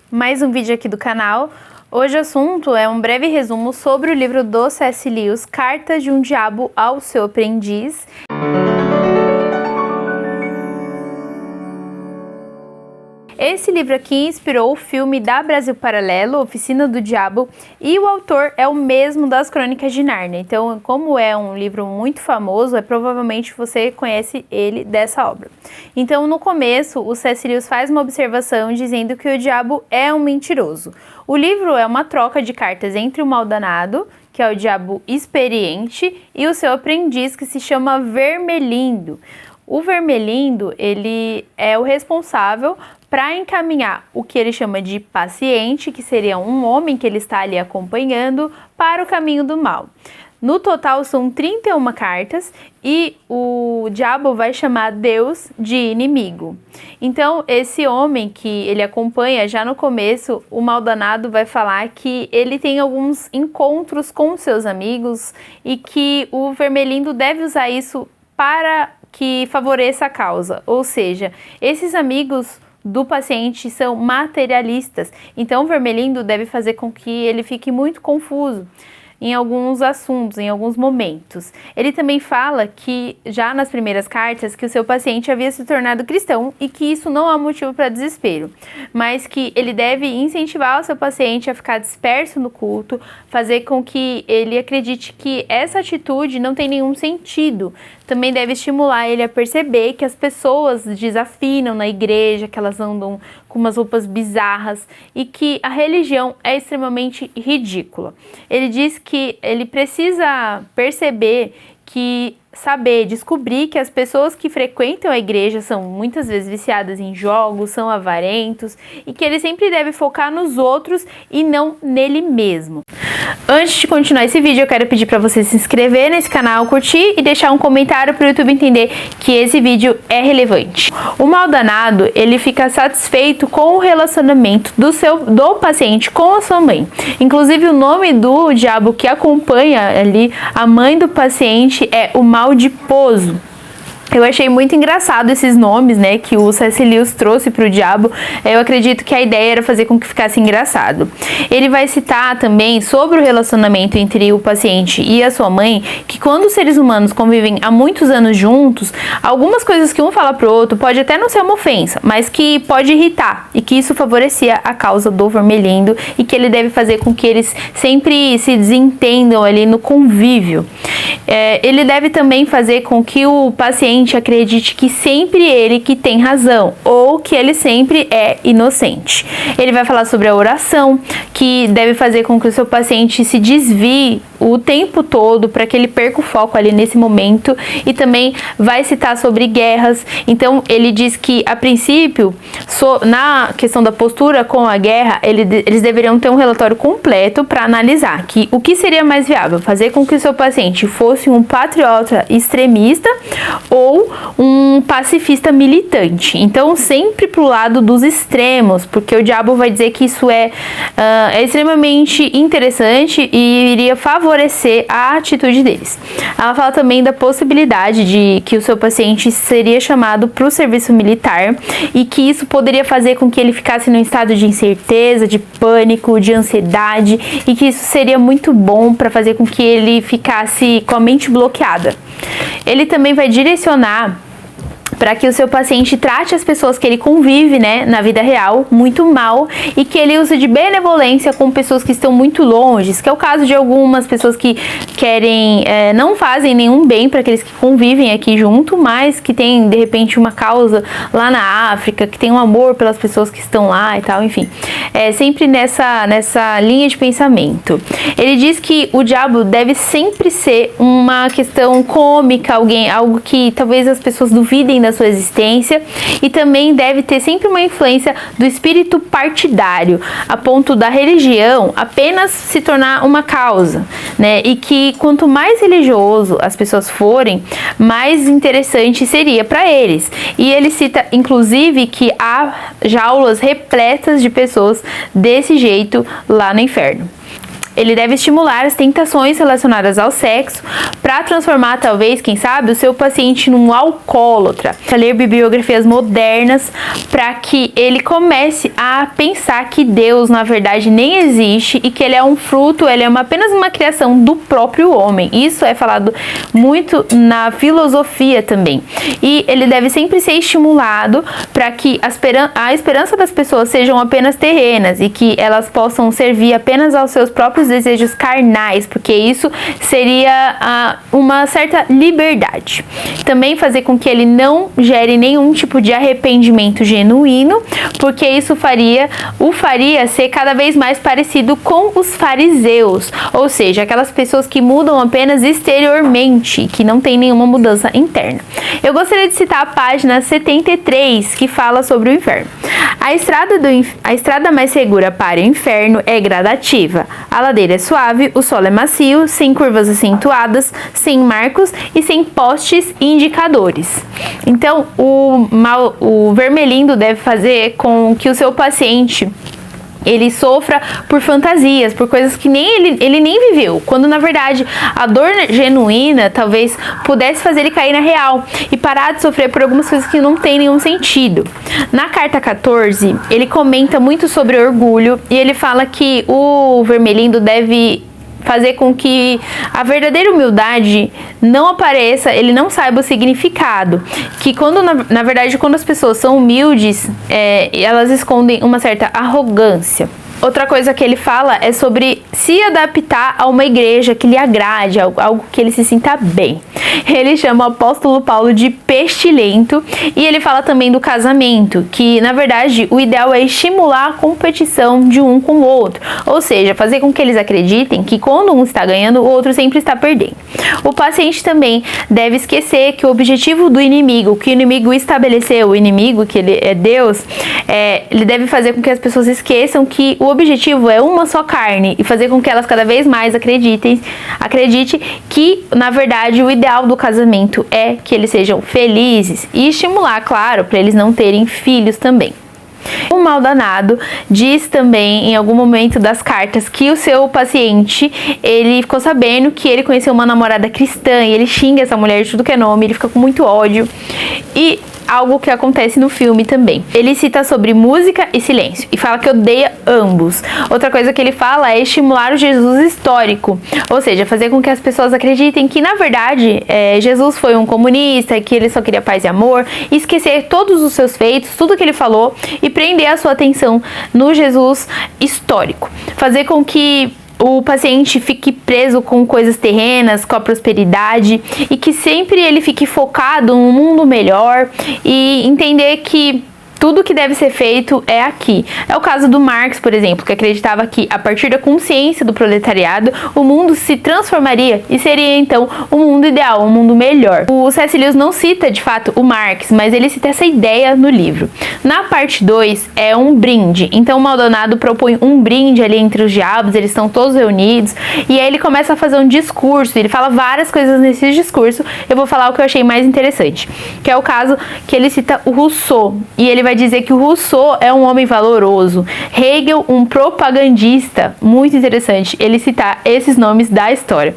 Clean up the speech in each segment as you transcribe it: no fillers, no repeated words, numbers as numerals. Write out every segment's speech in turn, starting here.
Mais um vídeo aqui do canal. Hoje o assunto é um breve resumo sobre o livro do C.S. Lewis, Cartas de um Diabo ao Seu Aprendiz. Esse livro aqui inspirou o filme da Brasil Paralelo, Oficina do Diabo, e o autor é o mesmo das Crônicas de Nárnia. Então, como é um livro muito famoso, provavelmente você conhece ele dessa obra. Então, no começo, o C.S. Lewis faz uma observação dizendo que o diabo é um mentiroso. O livro é uma troca de cartas entre o Maldanado, que é o diabo experiente, e o seu aprendiz, que se chama Vermelindo. O Vermelindo, ele é o responsável para encaminhar o que ele chama de paciente, que seria um homem que ele está ali acompanhando, para o caminho do mal. No total são 31 cartas e o diabo vai chamar Deus de inimigo. Então esse homem que ele acompanha, já no começo, o Maldanado vai falar que ele tem alguns encontros com seus amigos e que o Vermelindo deve usar isso para que favoreça a causa. Ou seja, esses amigos do paciente são materialistas, então o Vermelindo deve fazer com que ele fique muito confuso em alguns assuntos, em alguns momentos. Ele também fala que, já nas primeiras cartas, que o seu paciente havia se tornado cristão e que isso não é motivo para desespero, mas que ele deve incentivar o seu paciente a ficar disperso no culto, fazer com que ele acredite que essa atitude não tem nenhum sentido. Também deve estimular ele a perceber que as pessoas desafinam na igreja, que elas andam com umas roupas bizarras e que a religião é extremamente ridícula. Ele diz que ele precisa perceber descobrir que as pessoas que frequentam a igreja são muitas vezes viciadas em jogos, são avarentos e que ele sempre deve focar nos outros e não nele mesmo. Antes de continuar esse vídeo, eu quero pedir para você se inscrever nesse canal, curtir e deixar um comentário para o YouTube entender que esse vídeo é relevante. O Maldanado, ele fica satisfeito com o relacionamento do paciente com a sua mãe. Inclusive, o nome do diabo que acompanha ali a mãe do paciente é o Maldiposo. Eu achei muito engraçado esses nomes, né, que o C.S. Lewis trouxe para o diabo. Eu acredito que a ideia era fazer com que ficasse engraçado. Ele vai citar também sobre o relacionamento entre o paciente e a sua mãe, que quando os seres humanos convivem há muitos anos juntos, algumas coisas que um fala pro outro pode até não ser uma ofensa, mas que pode irritar, e que isso favorecia a causa do Vermelindo, e que ele deve fazer com que eles sempre se desentendam ali no convívio. Ele deve também fazer com que o paciente acredite que sempre ele que tem razão, ou que ele sempre é inocente. Ele vai falar sobre a oração, que deve fazer com que o seu paciente se desvie o tempo todo para que ele perca o foco ali nesse momento, e também vai citar sobre guerras. Então ele diz que a princípio, na questão da postura com a guerra, eles deveriam ter um relatório completo para analisar que o que seria mais viável, fazer com que o seu paciente fosse um patriota extremista ou um pacifista militante. Então sempre pro lado dos extremos, porque o diabo vai dizer que isso é extremamente interessante e iria favorecer a atitude deles. Ela fala também da possibilidade de que o seu paciente seria chamado para o serviço militar e que isso poderia fazer com que ele ficasse num estado de incerteza, de pânico, de ansiedade, e que isso seria muito bom para fazer com que ele ficasse com a mente bloqueada. Ele também vai direcionar para que o seu paciente trate as pessoas que ele convive, né, na vida real, muito mal, e que ele use de benevolência com pessoas que estão muito longe, que é o caso de algumas pessoas que querem, não fazem nenhum bem para aqueles que convivem aqui junto, mas que tem, de repente, uma causa lá na África, que tem um amor pelas pessoas que estão lá e tal, enfim. Sempre nessa linha de pensamento. Ele diz que o diabo deve sempre ser uma questão cômica, algo que talvez as pessoas duvidem da sua existência, e também deve ter sempre uma influência do espírito partidário, a ponto da religião apenas se tornar uma causa, né? E que quanto mais religioso as pessoas forem, mais interessante seria para eles. E ele cita, inclusive, que há jaulas repletas de pessoas desse jeito lá no inferno. Ele deve estimular as tentações relacionadas ao sexo para transformar, talvez, quem sabe, o seu paciente num alcoólatra. Ler bibliografias modernas para que ele comece a pensar que Deus, na verdade, nem existe e que ele é um fruto, ele é apenas uma criação do próprio homem. Isso é falado muito na filosofia também. E ele deve sempre ser estimulado para que a esperança das pessoas sejam apenas terrenas e que elas possam servir apenas aos seus próprios desejos carnais, porque isso seria uma certa liberdade. Também fazer com que ele não gere nenhum tipo de arrependimento genuíno, porque isso o faria ser cada vez mais parecido com os fariseus, ou seja, aquelas pessoas que mudam apenas exteriormente, que não tem nenhuma mudança interna. Eu gostaria de citar a página 73, que fala sobre o inferno. A estrada mais segura para o inferno é gradativa. A ladeira é suave, o solo é macio, sem curvas acentuadas, sem marcos e sem postes e indicadores. Então, o vermelindo deve fazer com que o seu paciente ele sofra por fantasias, por coisas que ele nem viveu, quando na verdade a dor genuína talvez pudesse fazer ele cair na real e parar de sofrer por algumas coisas que não tem nenhum sentido. Na carta 14, ele comenta muito sobre orgulho e ele fala que o vermelindo deve fazer com que a verdadeira humildade não apareça, ele não saiba o significado. Que quando, na verdade, quando as pessoas são humildes, elas escondem uma certa arrogância. Outra coisa que ele fala é sobre se adaptar a uma igreja que lhe agrade, algo que ele se sinta bem. Ele chama o apóstolo Paulo de pestilento e ele fala também do casamento, que na verdade o ideal é estimular a competição de um com o outro, ou seja, fazer com que eles acreditem que quando um está ganhando, o outro sempre está perdendo. O paciente também deve esquecer que o objetivo do inimigo, que o inimigo estabeleceu, o inimigo, que ele é Deus, ele deve fazer com que as pessoas esqueçam que o objetivo é uma só carne e fazer com que elas cada vez mais acredite que, na verdade, o ideal do casamento é que eles sejam felizes e estimular, claro, para eles não terem filhos também. O mal danado diz também em algum momento das cartas que o seu paciente, ele ficou sabendo que ele conheceu uma namorada cristã e ele xinga essa mulher de tudo que é nome, ele fica com muito ódio. E algo que acontece no filme também. Ele cita sobre música e silêncio e fala que odeia ambos. Outra coisa que ele fala é estimular o Jesus histórico, ou seja, fazer com que as pessoas acreditem que na verdade Jesus foi um comunista, que ele só queria paz e amor, e esquecer todos os seus feitos, tudo que ele falou e prender a sua atenção no Jesus histórico. Fazer com que o paciente fique preso com coisas terrenas, com a prosperidade e que sempre ele fique focado num mundo melhor e entender que tudo que deve ser feito é aqui. É o caso do Marx, por exemplo, que acreditava que a partir da consciência do proletariado, o mundo se transformaria e seria então um mundo ideal, um mundo melhor. O C.S. Lewis não cita de fato o Marx, mas ele cita essa ideia no livro. Na parte 2 é um brinde, então o Maldonado propõe um brinde ali entre os diabos, eles estão todos reunidos e aí ele começa a fazer um discurso, ele fala várias coisas nesse discurso. Eu vou falar o que eu achei mais interessante, que é o caso que ele cita o Rousseau, e ele vai dizer que o Rousseau é um homem valoroso, Hegel um propagandista. Muito interessante ele citar esses nomes da história.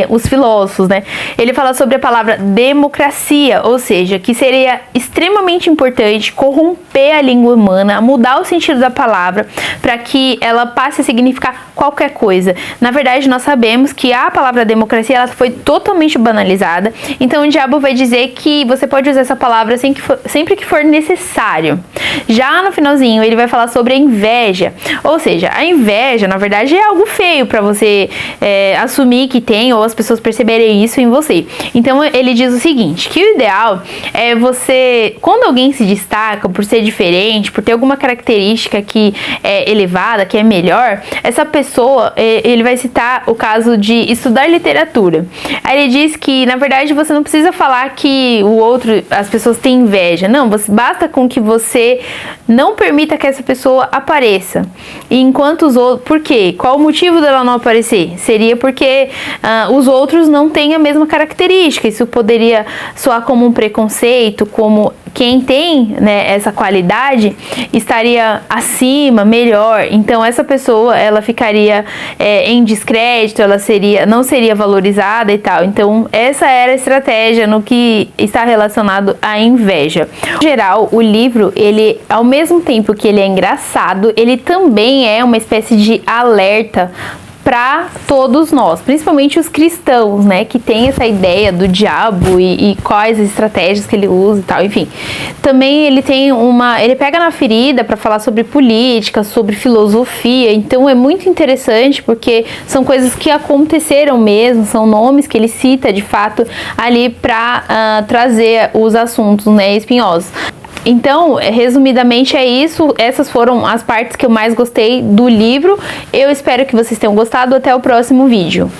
Os filósofos, né? Ele fala sobre a palavra democracia, ou seja, que seria extremamente importante corromper a língua humana, mudar o sentido da palavra para que ela passe a significar qualquer coisa. Na verdade, nós sabemos que a palavra democracia ela foi totalmente banalizada, então o diabo vai dizer que você pode usar essa palavra sempre que for necessário. Já no finalzinho, ele vai falar sobre a inveja, ou seja, a inveja, na verdade, é algo feio para você assumir que tem ou as pessoas perceberem isso em você. Então ele diz o seguinte, que o ideal é você, quando alguém se destaca por ser diferente, por ter alguma característica que é elevada, que é melhor, essa pessoa, ele vai citar o caso de estudar literatura. Aí ele diz que, na verdade, você não precisa falar que o outro, as pessoas têm inveja. Não, basta com que você não permita que essa pessoa apareça. E enquanto os outros... Por quê? Qual o motivo dela não aparecer? Seria porque os outros não têm a mesma característica. Isso poderia soar como um preconceito, como quem tem, né, essa qualidade estaria acima, melhor. Então essa pessoa, ela ficaria em descrédito, ela não seria valorizada e tal. Então essa era a estratégia no que está relacionado à inveja. Em geral, o livro, ele, ao mesmo tempo que ele é engraçado, ele também é uma espécie de alerta para todos nós, principalmente os cristãos, né, que tem essa ideia do diabo e quais as estratégias que ele usa e tal, enfim. Também ele tem ele pega na ferida para falar sobre política, sobre filosofia, então é muito interessante porque são coisas que aconteceram mesmo, são nomes que ele cita de fato ali para trazer os assuntos, né, espinhosos. Então, resumidamente é isso. Essas foram as partes que eu mais gostei do livro. Eu espero que vocês tenham gostado. Até o próximo vídeo.